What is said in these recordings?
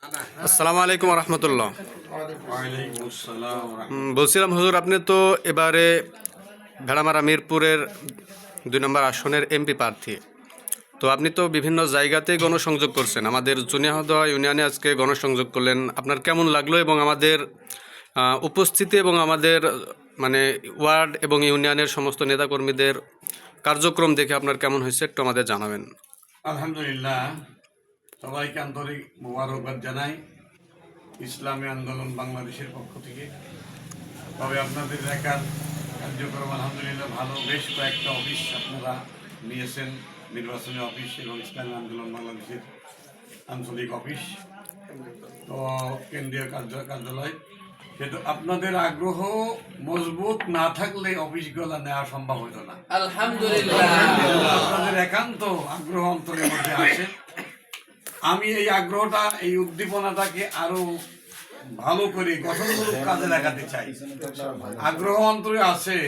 আসসালামু আলাইকুম রহমতুল্লাহ। ওয়ালাইকুম আসসালাম ওয়া রাহমাতুল্লাহ। বলছিলাম হুজুর, আপনি তো এবারে ভেড়ামারা মিরপুরের 2 নম্বর আসনের এমপি প্রার্থী। তো আপনি তো বিভিন্ন জায়গাতেই গণসংযোগ করছেন, আমাদের জুনিয়াহদা ইউনিয়নে আজকে গণসংযোগ করলেন। আপনার কেমন লাগলো এবং আমাদের উপস্থিতি এবং আমাদের মানে ওয়ার্ড এবং ইউনিয়নের সমস্ত নেতাকর্মীদের কার্যক্রম দেখে আপনার কেমন হয়েছে একটু আমাদের জানাবেন। আলহামদুলিল্লাহ, সবাইকে আন্তরিক মোবারকবাদ জানাই ইসলামী আন্দোলন বাংলাদেশের পক্ষ থেকে। তবে আপনাদের এলাকার কার্যক্রম আলহামদুলিল্লাহ ভালো। বেশ কয়েকটা অফিস আপনারা নিয়েছেন, নির্বাচনী অফিস এবং ইসলামী আন্দোলন বাংলাদেশের আঞ্চলিক অফিস, তো কেন্দ্রীয় কার্যালয়। কিন্তু আপনাদের আগ্রহ মজবুত না থাকলে অফিসগুলো নেওয়া সম্ভব হতো না। আলহামদুলিল্লাহ, আপনাদের একান্ত আগ্রহ অন্তরের মধ্যে আছে। আমি এই আগ্রহটা, এই উদ্দীপনাটাকে আরো ভালো করে গঠনমূলক কাজে লাগাতে চাই। আগ্রহ অন্তরে আছে,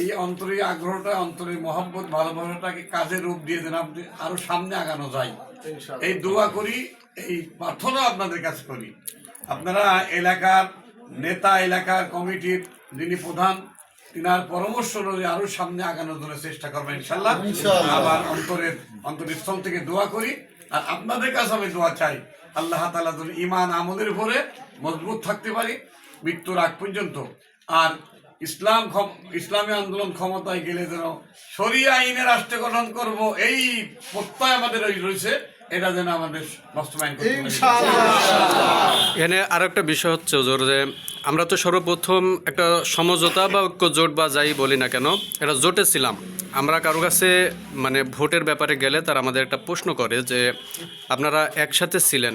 এই অন্তরে আগ্রহটা, অন্তরে মহব্বত, ভালোবাসাটাকে কাজে রূপ দিয়ে দেন, আপনি আরো সামনে আগানো যায় এই দোয়া করি, এই প্রার্থনা আপনাদের কাছে করি। আপনারা এলাকার নেতা, এলাকার কমিটির যিনি প্রধান, তিনার পরামর্শ অনুযায়ী আরো সামনে আগানোর জন্য চেষ্টা করবেন ইনশাল্লাহ। আবার অন্তরস্থল থেকে দোয়া করি। আর আপনাদের কাছে আমি দোয়া চাই, আল্লাহ তাআলা যেন ঈমান আমলের উপরে মজবুত থাকতে পারি মৃত্যুর আগ পর্যন্ত। আর ইসলামী আন্দোলন ক্ষমতায় গেলে যেন শরিয়া আইনে রাষ্ট্র গঠন করব, এই প্রত্যয় আমাদের রয়েছে, এটা যেন আমাদের বাস্তবায়ন করতে পারি। এখানে আর একটা বিষয় হচ্ছে হুজুর, যে আমরা তো সর্বপ্রথম একটা সমঝোতা বা ঐক্য জোট বা যাই বলি না কেন, এটা জোটে ছিলাম। আমরা কারো কাছে মানে ভোটের ব্যাপারে গেলে তারা আমাদের একটা প্রশ্ন করে যে আপনারা একসাথে ছিলেন,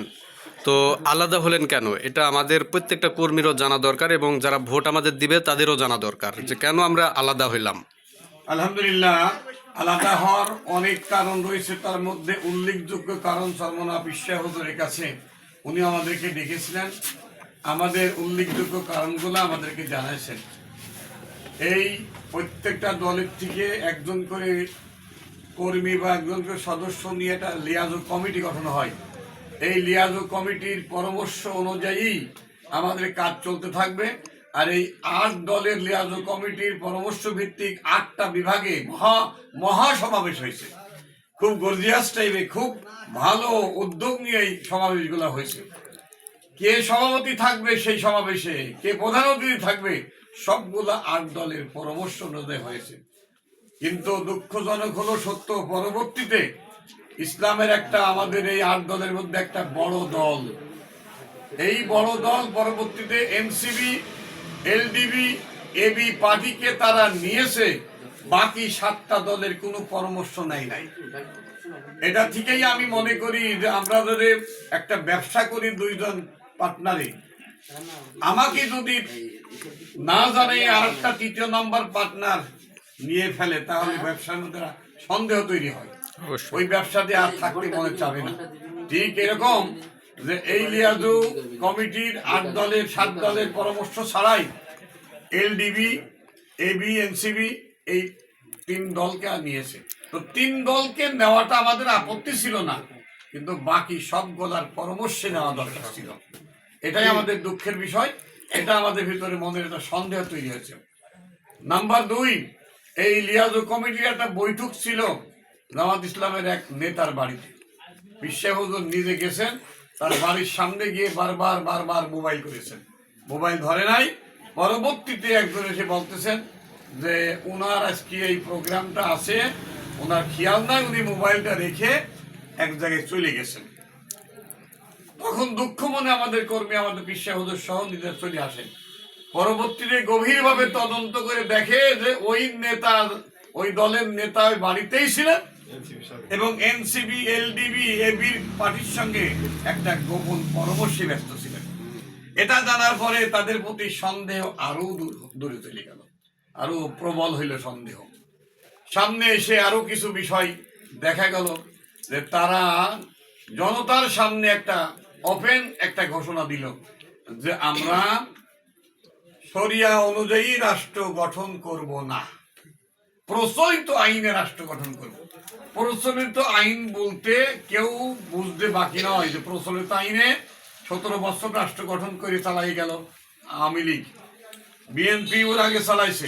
তো আলাদা হলেন কেন? এটা আমাদের প্রত্যেকটা কর্মীরও জানা দরকার এবং যারা ভোট আমাদের দিবে তাদেরও জানা দরকার যে কেন আমরা আলাদা হইলাম। আলহামদুলিল্লাহ, আলাদা হওয়ার অনেক কারণ রয়েছে, তার মধ্যে উল্লেখযোগ্য কারণ সরমনা বিশ্বাস হুজুরের কাছে উনি আমাদেরকে ডেকেছিলেন, আমাদের উল্লেখযোগ্য কারণগুলো আমাদেরকে জানাইছেন। এই প্রত্যেকটা দলের থেকে একজন করে কর্মী বা একজন করে সদস্য নিয়ে একটা লিয়াজো কমিটি গঠন হয়। এই লিয়াজো কমিটির পরামর্শ অনুযায়ী আমাদের কাজ চলতে থাকবে। আর এই 8 দলের লিয়াজো কমিটির পরামর্শ ভিত্তিক 8টা বিভাগে মহা সমাবেশ হয়েছে। খুব গর্জিয়াস টাইপে, খুব ভালো উদ্যোগ নিয়ে এই সমাবেশগুলো হয়েছে। কে সভাপতি থাকবে সেই সমাবেশে, কে প্রধান অতিথি থাকবে, সবগুলা 8 দলের পরামর্শ অনুযায়ী হয়েছে। কিন্তু দুঃখজনক হলো সত্য, পরবর্তীতে ইসলামের একটা, আমাদের এই 8 দলের মধ্যে একটা বড় দল, এই বড় দল পরবর্তীতে এনসিবি, এলডিবি, এবি পার্টিকে তারা নিয়েছে, বাকি 7টা দলের কোনো পরামর্শ নাই। এটা থেকেই আমি মনে করি যে আমরা যদি একটা ব্যবসা করি, 2জন পার্টনারে, আমাকে যদি না জানে আর একটা 3য় নম্বর পার্টনার নিয়ে ফেলে, তাহলে ব্যবসার মধ্যে সন্দেহ তৈরি হয়, ওই ব্যবসাতে আর থাকতে মনে চাবে না। ঠিক এরকম যে এই লিয়াজু কমিটির 8 দলের 7 দলের পরামর্শ ছাড়াই এলডিবি, এবি, এনসিবি এই 3 দলকে নিয়েছে। তো 3 দলকে নেওয়াটা আমাদের আপত্তি ছিল না, কিন্তু বাকি সবগুলার পরামর্শে নেওয়া দরকার ছিল। এটাই আমাদের দুঃখের বিষয়, এটা আমাদের ভিতরে মনের একটা সন্দেহ তৈরি হয়েছে। নাম্বার 2, এই লিয়াজু কমিটির একটা বৈঠক ছিল জামাত ইসলামের এক নেতার বাড়িতে। বিশ্বাস হুজুর নিজে গেছেন, তার বাড়ির সামনে গিয়ে বারবার মোবাইল করেছেন, মোবাইল ধরে নাই। পরবর্তীতে একজন এসে বলতেছেন যে ওনার আজকে এই প্রোগ্রামটা আছে, ওনার খেয়াল নাই, উনি মোবাইলটা রেখে এক জায়গায় চলে গেছেন। তখন দুঃখ মনে আমাদের কর্মী, আমাদের বিশ্বাস হুজুর সহ নিজের চলে আসেন। পরবর্তীতে গভীরভাবে তদন্ত করে দেখে যে ওই নেতা, ওই দলের নেতা ওই বাড়িতেই ছিলেন এবং এনসিবি, এলডিবি, এবির পার্টির সঙ্গে একটা গোপন পরামর্শে ব্যস্ত ছিলেন। এটা জানার পরে তাদের প্রতি সন্দেহ আরো দূরে চলে গেল, আরো প্রবল হইল সন্দেহ। সামনে এসে আরো কিছু বিষয় দেখা গেল যে তারা জনতার সামনে একটা ওপেন একটা ঘোষণা দিল যে আমরা শরিয়া অনুযায়ী রাষ্ট্র গঠন করব না, প্রচলিত আইনে রাষ্ট্র গঠন করব। প্রচলিত আইন বলতে কেউ বুঝতে বাকি নয় যে প্রচলিত আইনে 17 বছর রাষ্ট্র গঠন করে চালাই গেল আওয়ামী লীগ, বিএনপি ওর আগে চালাইছে,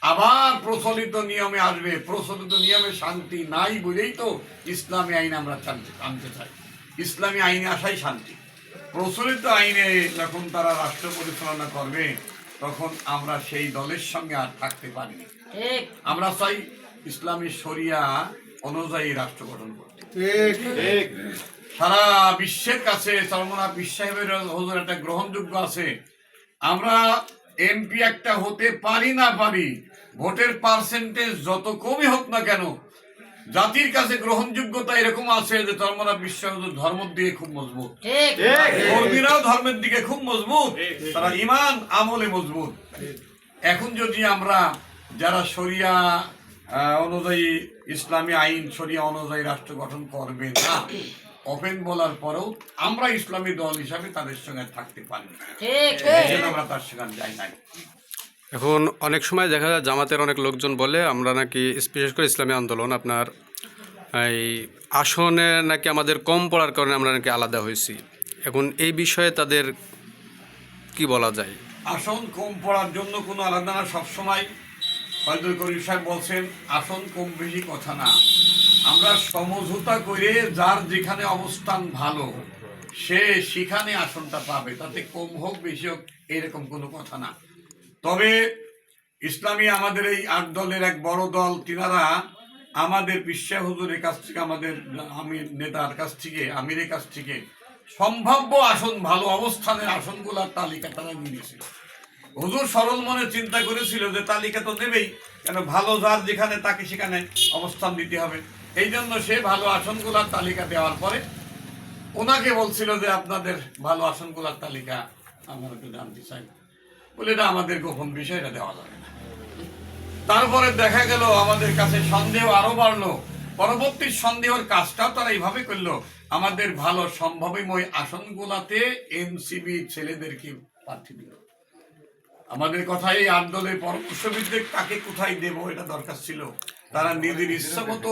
আবার প্রচলিত নিয়মে আসবে। প্রচলিত নিয়মে শান্তি নাই বলেই তো ইসলামী আইন আমরা আনতে চাই। ইসলামী আইনে আসাই শান্তি। প্রচলিত আইনে যখন তারা রাষ্ট্র পরিচালনা করবে তখন আমরা সেই দলের সঙ্গে আর থাকতে পারি। আমরা চাই ইসলামী শরিয়া অনুযায়ী রাষ্ট্র গঠন করতে। সারা বিশ্বের কাছে চরমনা পীর সাহেবের হুজুর একটা গ্রহণযোগ্য আছে। আমরা এমপি একটা হতে পারি না পারি, ভোটের পার্সেন্টেজ যত কমই হোক না কেন, জাতির কাছে গ্রহণযোগ্যতা এরকম আছে যে চরমনা পীর সাহেব ধর্মের দিকে খুব মজবুত, কর্মীরাও ধর্মের দিকে খুব মজবুত, তারা ইমান আমলে মজবুত। এখন যদি আমরা যারা শরিয়া অনুযায়ী ইসলামী আইন শরিয়া অনুযায়ী রাষ্ট্র গঠন করবে না, ওপেন বলার পরেও আমরা ইসলামী দল হিসাবে তাদের সঙ্গে থাকতে পারি না, আমরা তার সঙ্গে যাই নাই। এখন অনেক সময় দেখা যায় জামাতের অনেক লোকজন বলে আমরা নাকি বিশেষ করে ইসলামী আন্দোলন আপনার এই আসনে নাকি আমাদের কম পড়ার কারণে আমরা নাকি আলাদা হয়েছি। এখন এই বিষয়ে তাদের কি বলা যায়? আসন কম পড়ার জন্য কোনো আলাদা না। সবসময় ফয়জুল করিম সাহেব বলছেন আসন কম বেশি কথা না, আমরা সমঝোতা করে যার যেখানে অবস্থান ভালো সে সেখানে আসনটা পাবে, তাতে কম হোক বেশি হোক এরকম কোনো কথা না। তবে ইসলামী আমাদের এই 8 দলের এক বড় দল, তিনারা আমাদের পিসা হুজুরের কাছ থেকে, আমাদের আমির নেতার কাছ থেকে, আমিরের কাছ থেকে সম্ভাব্য আসন, ভালো অবস্থানের আসনগুলোর তালিকা তারা নিয়েছিল। হুজুর সরল মনে চিন্তা করেছিল যে তালিকা তো দেবেই, কেন ভালো যার যেখানে তাকে সেখানে অবস্থান দিতে হবে। এই জন্য সে ভালো আসনগুলোর তালিকা দেওয়ার পরে ওনাকে বলছিল যে আপনাদের ভালো আসনগুলোর তালিকা আমরা একটু জানতে চাই, বলে এটা আমাদের গোপন বিষয়, এটা দেওয়া যাবে না। তারপরে দেখা গেল আমাদের কাছে সন্দেহ আরো বাড়লো। পরবর্তী সন্দেহের কাজটাও তারা এইভাবে করলো, আমাদের ভালো সম্ভাবীময় আসনগুলাতে এনসিবি ছেলেদেরকে প্রার্থী দিল। আমাদের কথাই 8 দলের পরামর্শবিদদের কাকে কোথায় দেব এটা দরকার ছিল। তারা নিজের ইচ্ছা মতো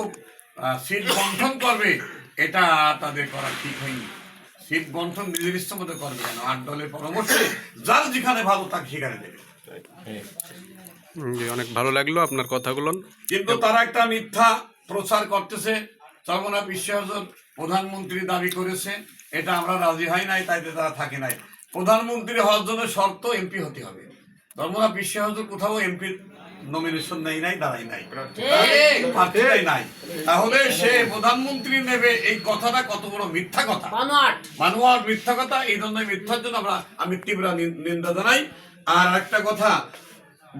সিট বন্টন করবে, এটা তাদের করা ঠিক হয়নি। সিট বন্টন নিজের ইচ্ছা মতো করবে কেন? 8 দলের পরামর্শে যার যেখানে ভালো তাকে সেখানে দেবে। অনেক ভালো লাগলো আপনার কথাগুলো। কিন্তু তারা একটা মিথ্যা প্রচার করতেছে। চরমনা বিশ্ব প্রধানমন্ত্রী দাবি করেছে, এটা আমরা রাজি হয় নাই, তাইতে তারা থাকে নাই। প্রধানমন্ত্রী হওয়ার জন্য শর্ত এমপি হতে হবে। চরমনা বিশ্ব কোথাও এমপির নমিনেশন নাই, দাঁড়াই নাই, প্রার্থীরাই নাই। তাহলে সে প্রধানমন্ত্রী নেবে, এই কথাটা কত বড় মিথ্যা কথা, বানোয়াট মিথ্যা কথা। এই ধরনের মিথ্যার জন্য আমি তীব্র নিন্দা জানাই। আর একটা কথা,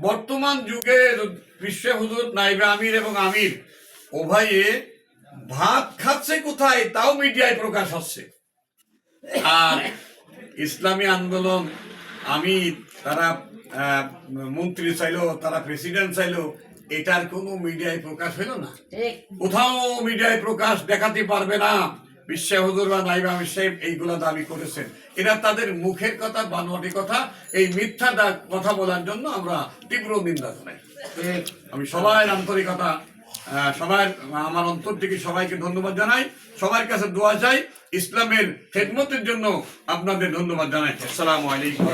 বর্তমান যুগে বিশ্ব হুজুর, নাইবে আমির এবং আমির উভয়ে ভাত খাচ্ছে কোথায় তাও মিডিয়ায় প্রকাশ হচ্ছে। আর ইসলামী আন্দোলন আমির তারা মন্ত্রী চাইলো, তারা প্রেসিডেন্ট চাইলো, এটার কোনো মিডিয়ায় প্রকাশ হইল না। কোথাও মিডিয়ায় প্রকাশ দেখাতে পারবে না। বিশ্ব হুজুর বা নাইবে আমির সাহেব এইগুলা দাবি করেছেন, এরা তাদের মুখের কথা, বানোয়াটি কথা, এই মিথ্যা কথা বলার জন্য আমরা তীব্র নিন্দা জানাই। আমি সবাই আন্তরিকতা, সবাই আমার অন্তর থেকে সবাইকে ধন্যবাদ জানাই, সবার কাছে দোয়া চাই, ইসলামের খেদমতের জন্য আপনাদের ধন্যবাদ জানাই। আসসালামু আলাইকুম।